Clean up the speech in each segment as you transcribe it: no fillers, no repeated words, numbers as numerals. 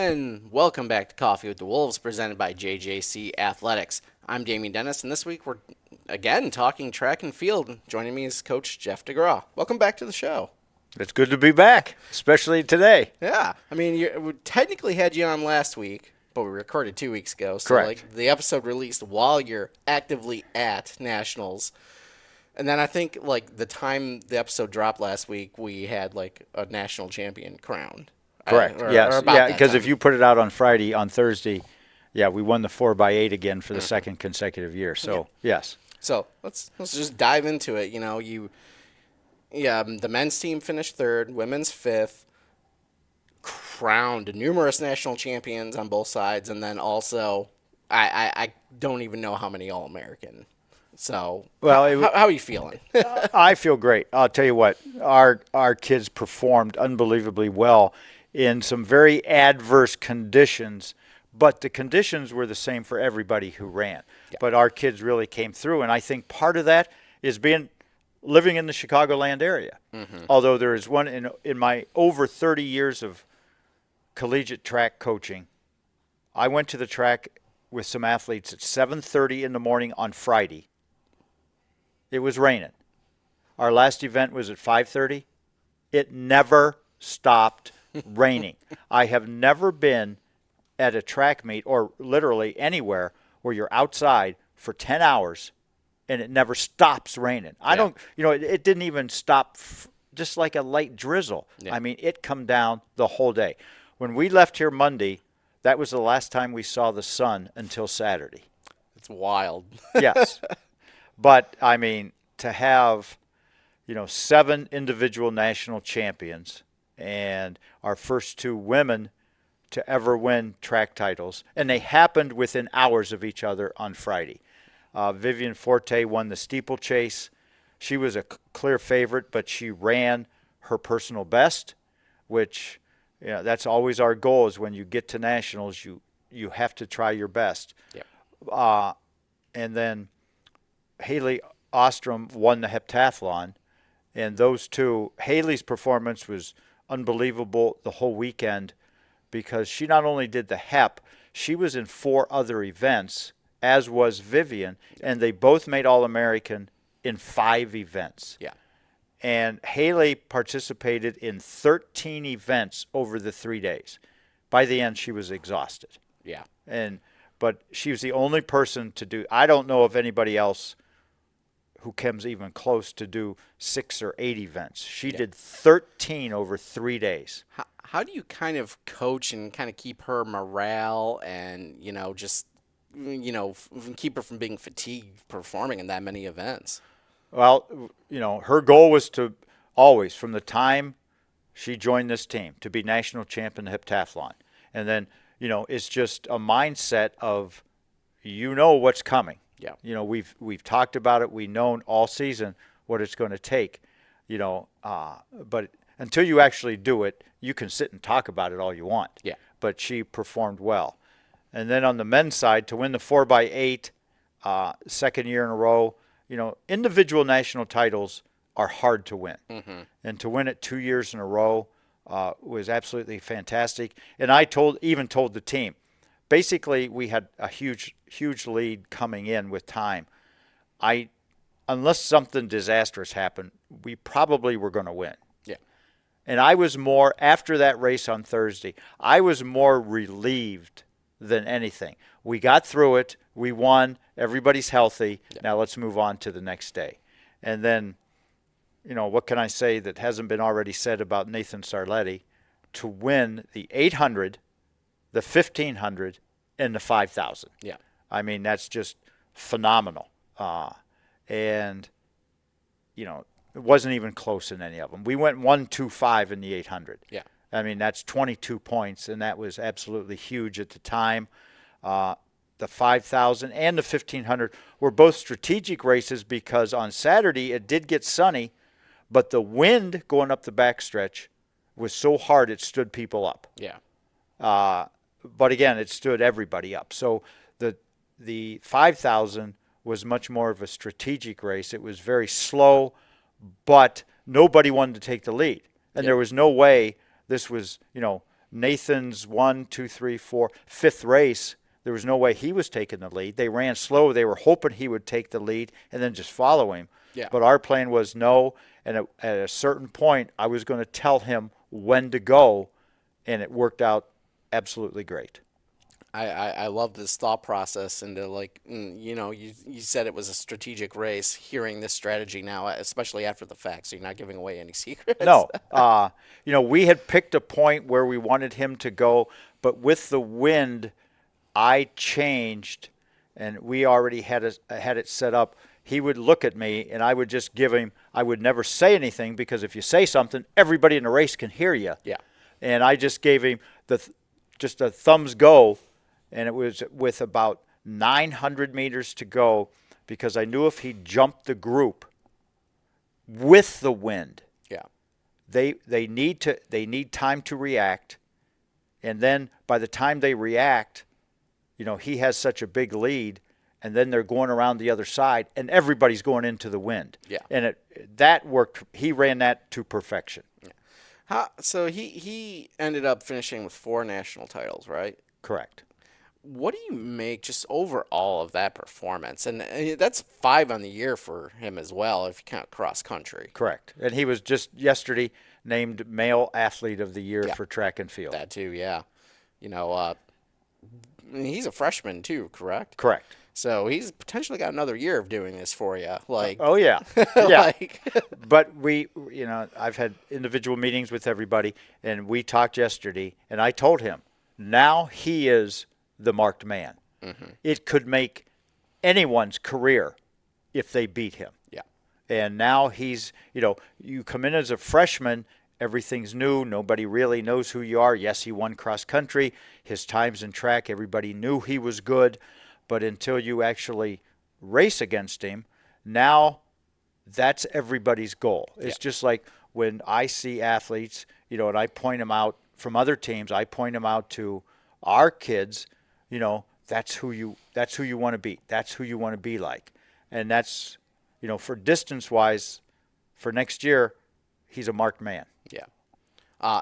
And welcome back to Coffee with the Wolves, presented by JJC Athletics. I'm Damian Dennis, and this week we're again talking track and field. Joining me is Coach Jeff DeGraw. Welcome back to the show. It's good to be back, especially today. Yeah, I mean, we technically had you on last week, but we recorded 2 weeks ago. So, Correct. the episode released while you're actively at Nationals. And then I think, the time the episode dropped last week, we had, a national champion crowned. Correct. Or Yes. about Yeah, that because time. if you put it out on Friday, on Thursday, we won the 4x8 again for the second consecutive year. So, yes. So let's just dive into it. The men's team finished third, women's fifth, crowned numerous national champions on both sides, and then also I don't even know how many All-American. So how are you feeling? I feel great. I'll tell you what, our kids performed unbelievably well in some very adverse conditions, but the conditions were the same for everybody who ran. Yeah. But our kids really came through, and I think part of that is living in the Chicagoland area. Mm-hmm. Although there is one in my over 30 years of collegiate track coaching, I went to the track with some athletes at 7:30 in the morning on Friday. It was raining. Our last event was at 5:30. It never stopped raining. I have never been at a track meet or literally anywhere where you're outside for 10 hours and it never stops raining. It didn't even stop, just like a light drizzle. Yeah. I mean, it come down the whole day. When we left here Monday, that was the last time we saw the sun until Saturday. It's wild. Yes. But, I mean, to have, 7 individual national champions and our first 2 women to ever win track titles, and they happened within hours of each other on Friday. Vivian Forte won the steeplechase. She was a clear favorite, but she ran her personal best, which, that's always our goal is when you get to nationals, you have to try your best. Yeah. And then Haley Ostrom won the heptathlon, and those two, Haley's performance was unbelievable the whole weekend because she not only did the hep, she was in 4 other events, as was Vivian, and they both made All-American in 5 events. Yeah. And Haley participated in 13 events over the 3 days. By the end, she was exhausted. Yeah. But she was the only person to do. I don't know of anybody else who comes even close to do 6 or 8 events. She did 13 over 3 days. How do you kind of coach and kind of keep her morale and keep her from being fatigued performing in that many events? Well, her goal was to always, from the time she joined this team, to be national champion in the heptathlon. And then, it's just a mindset of, what's coming. Yeah. We've talked about it. We've known all season what it's going to take, but until you actually do it, you can sit and talk about it all you want. Yeah. But she performed well. And then on the men's side, to win the 4x8, second year in a row, individual national titles are hard to win. Mm-hmm. And to win it 2 years in a row was absolutely fantastic. And I told the team, basically we had a huge lead coming in with time. Unless something disastrous happened, we probably were going to win. Yeah. And I was more, after that race on Thursday, I was more relieved than anything. We got through it. We won. Everybody's healthy. Yeah. Now let's move on to the next day. And then, what can I say that hasn't been already said about Nathan Sarletti? To win the 800, the 1500, and the 5,000. Yeah. I mean, that's just phenomenal. And, it wasn't even close in any of them. We went 1-2-5 in the 800. Yeah. I mean, that's 22 points, and that was absolutely huge at the time. The 5,000 and the 1,500 were both strategic races because on Saturday it did get sunny, but the wind going up the backstretch was so hard it stood people up. Yeah. But again, it stood everybody up. So the 5,000 was much more of a strategic race. It was very slow, but nobody wanted to take the lead. And there was no way this was, Nathan's 1, 2, 3, 4, fifth race, there was no way he was taking the lead. They ran slow. They were hoping he would take the lead and then just follow him. Yeah. But our plan was no, and at a certain point, I was going to tell him when to go, and it worked out absolutely great. I love this thought process and you said it was a strategic race. Hearing this strategy now, especially after the fact, so you're not giving away any secrets. No, we had picked a point where we wanted him to go, but with the wind, I changed, and we already had it set up. He would look at me, and I would just give him. I would never say anything because if you say something, everybody in the race can hear you. Yeah. And I just gave him just a thumbs go. And it was with about 900 meters to go because I knew if he jumped the group with the wind, yeah, they need time to react, and then by the time they react, he has such a big lead, and then they're going around the other side, and everybody's going into the wind. Yeah, and that worked. He ran that to perfection. Yeah. So he ended up finishing with 4 national titles, right? Correct. What do you make just overall of that performance? And that's 5 on the year for him as well, if you count cross country. Correct. And he was just yesterday named Male Athlete of the Year for track and field. That too, yeah. He's a freshman too, correct? Correct. So he's potentially got another year of doing this for you. Oh yeah, yeah. like, but I've had individual meetings with everybody, and we talked yesterday, and I told him now he is the marked man. Mm-hmm. It could make anyone's career if they beat him. Yeah. And now he's, you come in as a freshman, everything's new. Nobody really knows who you are. Yes, he won cross country. His times in track, everybody knew he was good. But until you actually race against him, now that's everybody's goal. It's just like when I see athletes, and I point them out from other teams, I point them out to our kids. That's who you want to be. That's who you want to be like. And that's, for distance-wise, for next year, he's a marked man. Yeah.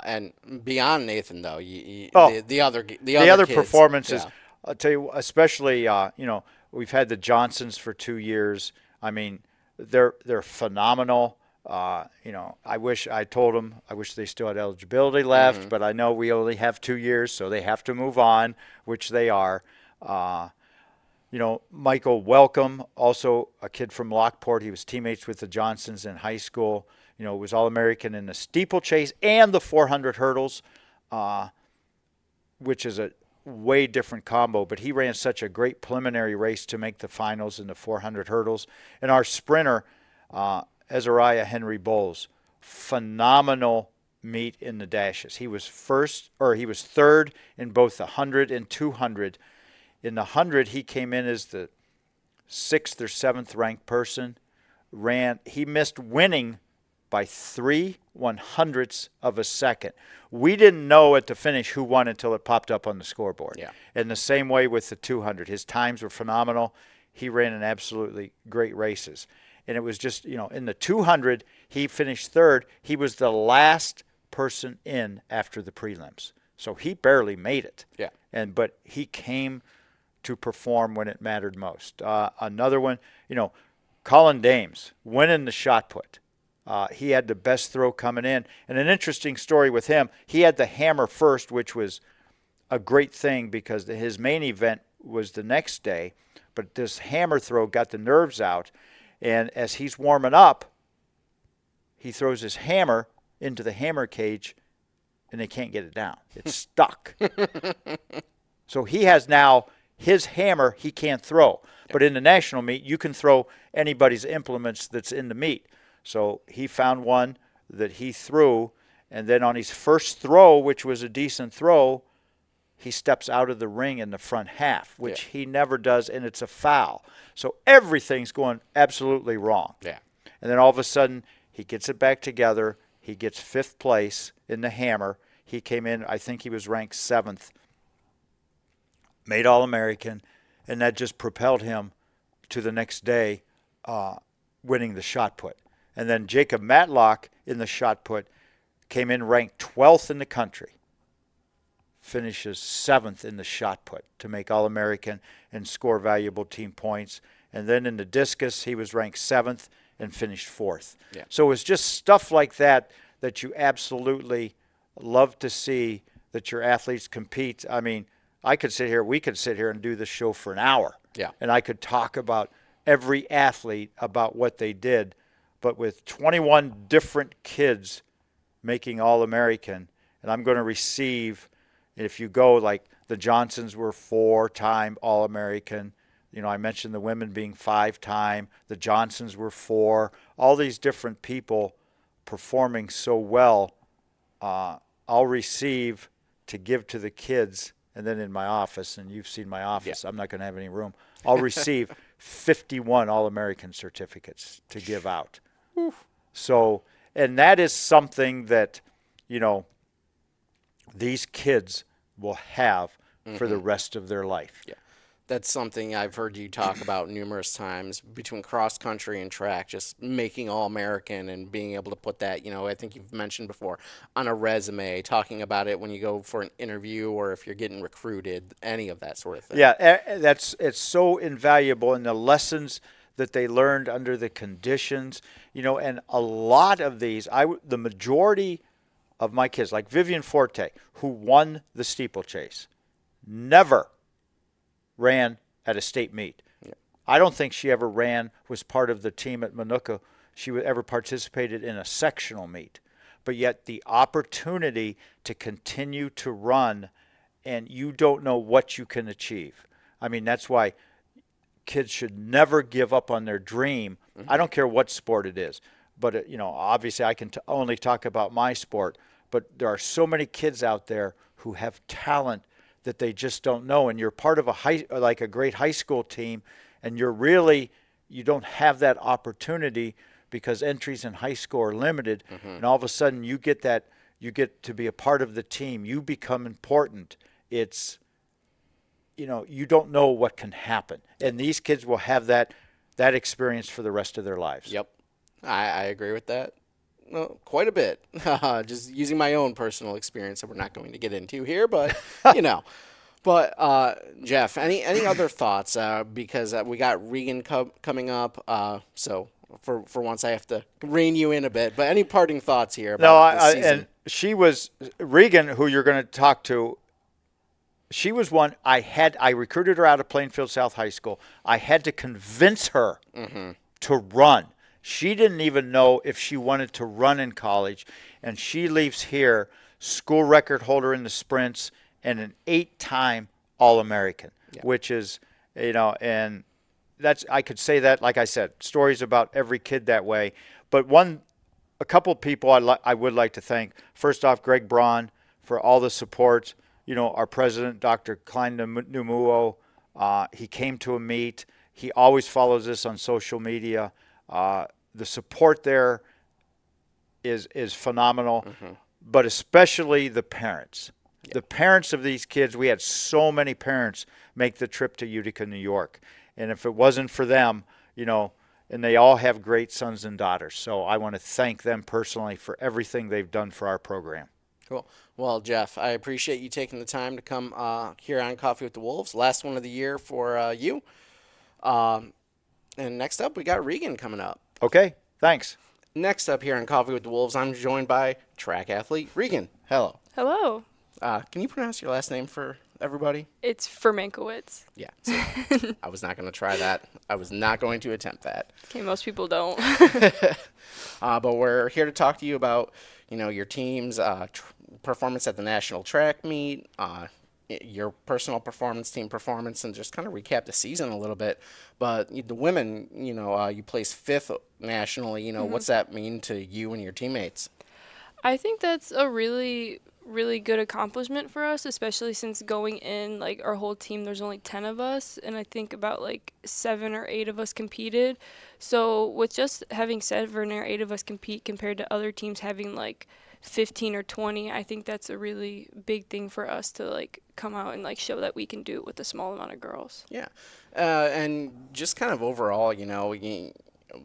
And beyond Nathan, though, the other kids, performances, yeah. I'll tell you, especially, we've had the Johnsons for 2 years. I mean, they're phenomenal. I wish they still had eligibility left, but I know we only have 2 years, so they have to move on, which they are. Michael Welcome, also a kid from Lockport. He was teammates with the Johnsons in high school. Was All-American in the steeplechase and the 400 hurdles, which is a way different combo. But he ran such a great preliminary race to make the finals in the 400 hurdles. And our sprinter, Azariah Henry Bowles, phenomenal meet in the dashes. He was third in both the 100 and 200. In the 100, he came in as the 6th or 7th ranked person. He missed winning by 3/100ths of a second. We didn't know at the finish who won until it popped up on the scoreboard. Yeah. And the same way with the 200. His times were phenomenal. He ran in absolutely great races. And it was just, in the 200, he finished third. He was the last person in after the prelims. So he barely made it. Yeah. But he came to perform when it mattered most. Another one, Colin Dames winning the shot put. He had the best throw coming in. And an interesting story with him, he had the hammer first, which was a great thing because his main event was the next day. But this hammer throw got the nerves out. And as he's warming up, he throws his hammer into the hammer cage, and they can't get it down. It's stuck. So he has now his hammer he can't throw. But in the national meet, you can throw anybody's implements that's in the meet. So he found one that he threw, and then on his first throw, which was a decent throw, he steps out of the ring in the front half, which he never does, and it's a foul. So everything's going absolutely wrong. Yeah. And then all of a sudden, he gets it back together. He gets 5th place in the hammer. He came in, I think he was ranked 7th, made All-American, and that just propelled him to the next day winning the shot put. And then Jacob Matlock in the shot put came in ranked 12th in the country. finishes 7th in the shot put to make All-American and score valuable team points. And then in the discus, he was ranked 7th and finished 4th. Yeah. So it was just stuff like that that you absolutely love to see, that your athletes compete. I mean, we could sit here and do this show for an hour. Yeah. And I could talk about every athlete, about what they did. But with 21 different kids making All-American, and I'm going to receive, if you go, like the Johnsons were 4-time All-American. You know, I mentioned the women being 5-time. The Johnsons were 4. All these different people performing so well, I'll receive to give to the kids. And then in my office, and you've seen my office, I'm not going to have any room. I'll receive 51 All-American certificates to give out. Oof. So, and that is something that, you know, these kids will have for the rest of their life. Yeah. That's something I've heard you talk about numerous times between cross country and track, just making All-American and being able to put that, you know, I think you've mentioned before, on a resume, talking about it when you go for an interview or if you're getting recruited, any of that sort of thing. Yeah, it's so invaluable, and the lessons that they learned under the conditions, you know, and a lot of these, the majority of my kids, like Vivian Forte, who won the steeplechase, never ran at a state meet. Yeah. I don't think she ever was part of the team at Manuka. She ever participated in a sectional meet. But yet the opportunity to continue to run, and you don't know what you can achieve. I mean, that's why kids should never give up on their dream. I don't care what sport it is. But, you know, obviously I can only talk about my sport. But there are so many kids out there who have talent that they just don't know, and you're part of a great high school team, and you don't have that opportunity because entries in high school are limited, and all of a sudden you get to be a part of the team. You become important. It's, you know, you don't know what can happen, and these kids will have that experience for the rest of their lives. Yep, I agree with that. Well, quite a bit. Just using my own personal experience that we're not going to get into here, but you know. But Jeff, any other thoughts? Because we got Regan coming up. So for once, I have to rein you in a bit. But any parting thoughts here about this season? And she was Regan, who you're going to talk to. She was one I recruited her out of Plainfield South High School. I had to convince her to run. She didn't even know if she wanted to run in college, and she leaves here school record holder in the sprints and an 8-time All-American, which is, you know, and I could say that, like I said, stories about every kid that way. But a couple of people I would like to thank. First off, Greg Braun for all the support. You know, our president, Dr. Klein Numuo, he came to a meet. He always follows us on social media. The support there is phenomenal, but especially the parents. Yeah. The parents of these kids, we had so many parents make the trip to Utica, New York. And if it wasn't for them, you know, and they all have great sons and daughters. So I want to thank them personally for everything they've done for our program. Cool. Well, Jeff, I appreciate you taking the time to come here on Coffee with the Wolves. Last one of the year for you. And next up, we got Regan coming up. Okay, thanks. Next up here on Coffee with the Wolves, I'm joined by track athlete Regan. Hello. Hello. Can you pronounce your last name for everybody? It's Furmankiewicz. Yeah. So I was not going to try that. I was not going to attempt that. Okay, most people don't. But we're here to talk to you about, you know, your team's performance at the national track meet, your personal performance, team performance, and just kind of recap the season a little bit. But the women, you know, you placed 5th nationally. You know, what's that mean to you and your teammates? I think that's a really good accomplishment for us, especially since going in, like, our whole team, there's only 10 of us, and I think about, like, 7 or 8 of us competed. So with just having 7 or 8 of us compete compared to other teams having, like, 15 or 20, I think that's a really big thing for us to, like, come out and, like, show that we can do it with a small amount of girls. Yeah. And just kind of overall, you know, a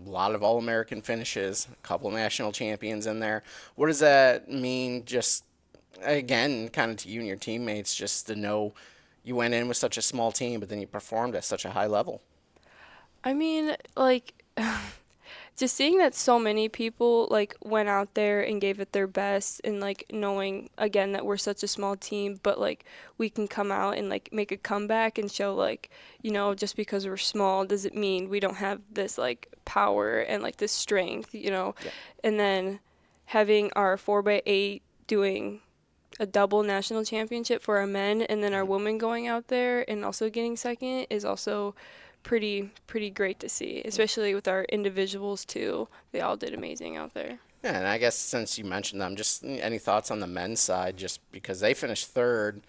lot of All-American finishes, a couple national champions in there. What does that mean just again, kind of to you and your teammates, just to know you went in with such a small team, but then you performed at such a high level? I mean, like, just seeing that so many people like went out there and gave it their best, and like knowing again that we're such a small team, but like we can come out and like make a comeback and show like, just because we're small doesn't mean we don't have this like power and like this strength. Yeah. And then having our 4x8 doing a double national championship for our men, and then our women going out there and also getting second is also pretty great to see, especially with our individuals too. They all did amazing out there. Yeah, and I guess since you mentioned them, just any thoughts on the men's side, just because they finished third.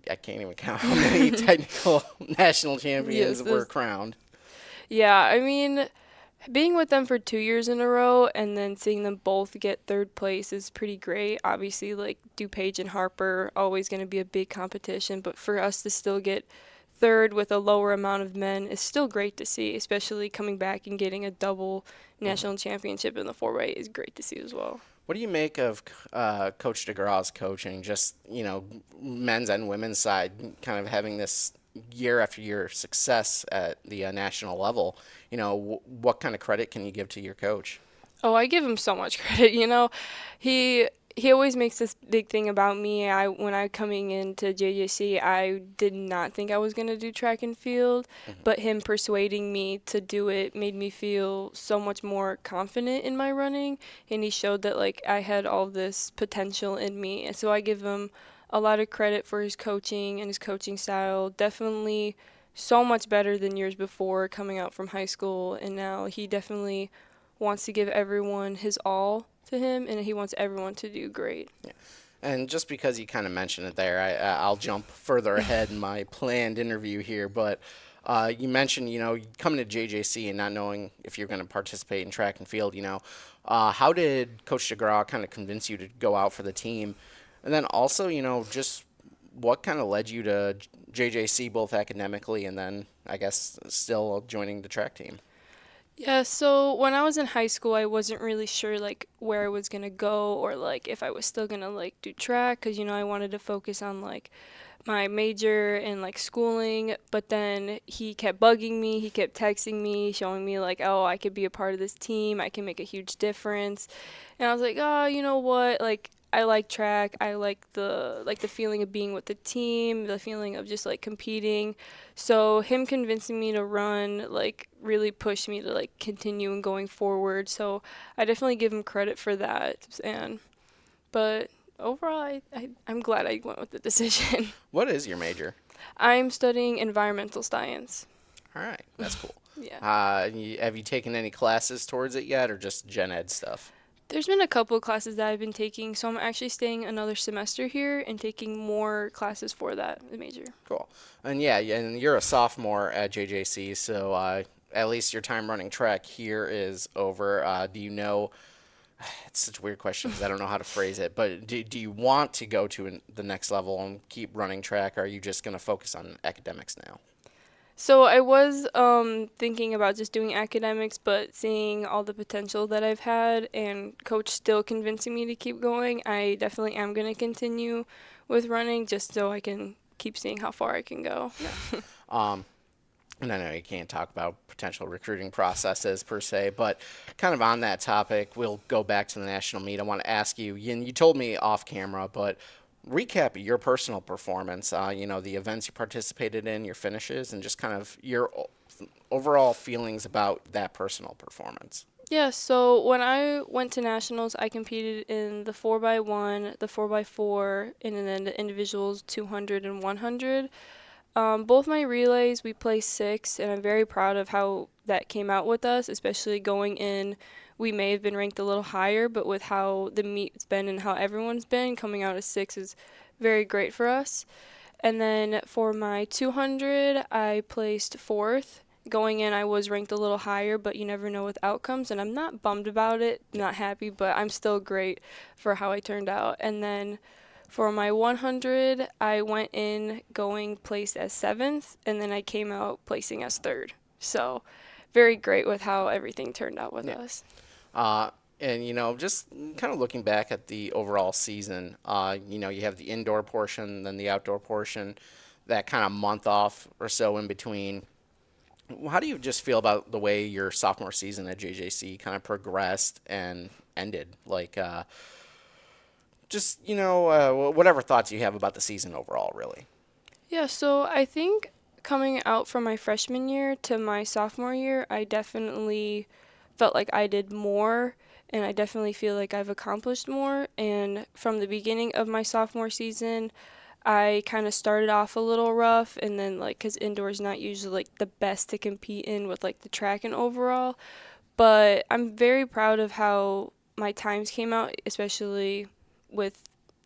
I can't even count how many technical national champions Yes, were crowned. Yeah, I mean, being with them for 2 years in a row and then seeing them both get third place is pretty great. Obviously, like DuPage and Harper, always going to be a big competition, but for us to still get third with a lower amount of men is still great to see, especially coming back and getting a double national championship in the 4x8 is great to see as well. What do you make of Coach DeGraw's coaching? Just, men's and women's side, kind of having this year after year success at the national level. What kind of credit can you give to your coach? Oh, I give him so much credit. He always makes this big thing about me. When I coming into JJC, I did not think I was going to do track and field, but him persuading me to do it made me feel so much more confident in my running, and he showed that like I had all this potential in me. And so I give him a lot of credit for his coaching and his coaching style. Definitely so much better than years before coming out from high school, and now he definitely wants to give everyone his all to him, and he wants everyone to do great. Yeah. And just because you kind of mentioned it there, I'll jump further ahead in my planned interview here. But you mentioned, coming to JJC and not knowing if you're going to participate in track and field. How did Coach DeGraw kind of convince you to go out for the team? And then also, just what kind of led you to JJC, both academically and then, I guess, still joining the track team? Yeah, so when I was in high school, I wasn't really sure like where I was gonna go, or like if I was still gonna like do track, because I wanted to focus on like my major and like schooling. But then he kept bugging me, he kept texting me, showing me like, oh, I could be a part of this team, I can make a huge difference. And I was like, oh, you know what, like I like track. I like the feeling of being with the team, the feeling of just like competing. So him convincing me to run like really pushed me to like continue and going forward. So I definitely give him credit for that. But overall, I'm glad I went with the decision. What is your major? I'm studying environmental science. All right, that's cool. Yeah. Have you taken any classes towards it yet, or just gen ed stuff? There's been a couple of classes that I've been taking, so I'm actually staying another semester here and taking more classes for that major. Cool. And yeah, and you're a sophomore at JJC, so at least your time running track here is over. Do you know? It's such a weird question because I don't know how to phrase it. But do you want to go to the next level and keep running track, or are you just going to focus on academics now? So I was thinking about just doing academics, but seeing all the potential that I've had and coach still convincing me to keep going, I definitely am going to continue with running just so I can keep seeing how far I can go. And I know you can't talk about potential recruiting processes per se, but kind of on that topic, we'll go back to the national meet. I want to ask you, and you told me off camera, but recap your personal performance, the events you participated in, your finishes, and just kind of your overall feelings about that personal performance. Yeah, so when I went to nationals, I competed in the 4x1, the 4x4, and then the individuals 200 and 100. Both my relays, we placed 6th, and I'm very proud of how that came out with us, especially going in. We may have been ranked a little higher, but with how the meet's been and how everyone's been, coming out as 6 is very great for us. And then for my 200, I placed 4th. Going in, I was ranked a little higher, but you never know with outcomes, and I'm not bummed about it, not happy, but I'm still great for how I turned out. And then for my 100, I went in going placed as 7th, and then I came out placing as 3rd. So very great with how everything turned out with us. And, just kind of looking back at the overall season, you have the indoor portion, then the outdoor portion, that kind of month off or so in between. How do you just feel about the way your sophomore season at JJC kind of progressed and ended? Like, whatever thoughts you have about the season overall, really. Yeah, so I think coming out from my freshman year to my sophomore year, I definitely felt like I did more, and I definitely feel like I've accomplished more. And from the beginning of my sophomore season, I kind of started off a little rough, and then like because indoor is not usually like the best to compete in with like the track and overall, but I'm very proud of how my times came out, especially with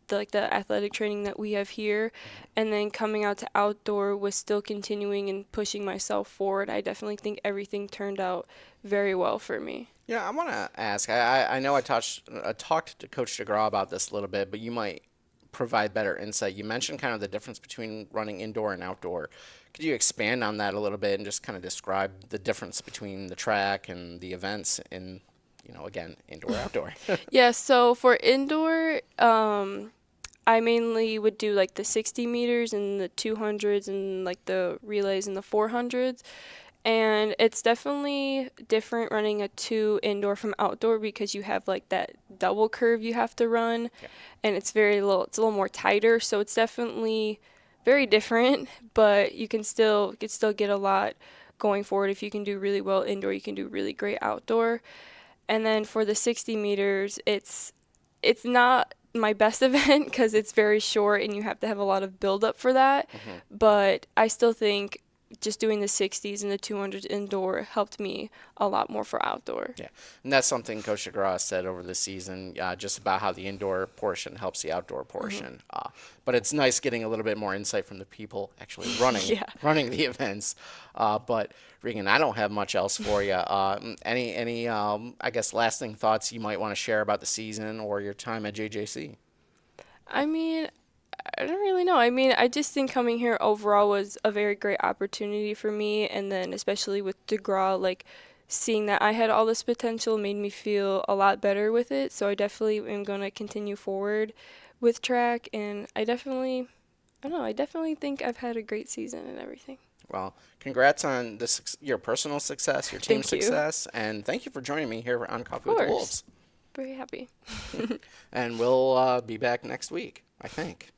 the athletic training that we have here, and then coming out to outdoor with still continuing and pushing myself forward. I definitely think everything turned out very well for me. Yeah, I want to ask. I know I talked to Coach DeGraw about this a little bit, but you might provide better insight. You mentioned kind of the difference between running indoor and outdoor. Could you expand on that a little bit and just kind of describe the difference between the track and the events in, again, indoor, outdoor? Yeah, so for indoor, I mainly would do like the 60 meters and the 200s and like the relays and the 400s. And it's definitely different running a two indoor from outdoor because you have like that double curve you have to run, Yeah. and it's it's a little more tighter. So it's definitely very different, but you can still get a lot going forward. If you can do really well indoor, you can do really great outdoor. And then for the 60 meters, it's not my best event because it's very short and you have to have a lot of build up for that. But I still think just doing the 60s and the 200s indoor helped me a lot more for outdoor. Yeah, and that's something Coach DeGraw said over the season, just about how the indoor portion helps the outdoor portion. But it's nice getting a little bit more insight from the people actually running Yeah. running the events. But Regan, I don't have much else for you. Any I guess lasting thoughts you might want to share about the season or your time at JJC? I mean, I don't really know. I mean, I just think coming here overall was a very great opportunity for me. And then, especially with DeGraw, like seeing that I had all this potential made me feel a lot better with it. So I definitely am going to continue forward with track. And I don't know, I definitely think I've had a great season and everything. Well, congrats on your personal success, your team Thank you. success, and thank you for joining me here on Of Coffee with the course. Wolves. Very happy. And we'll be back next week, I think.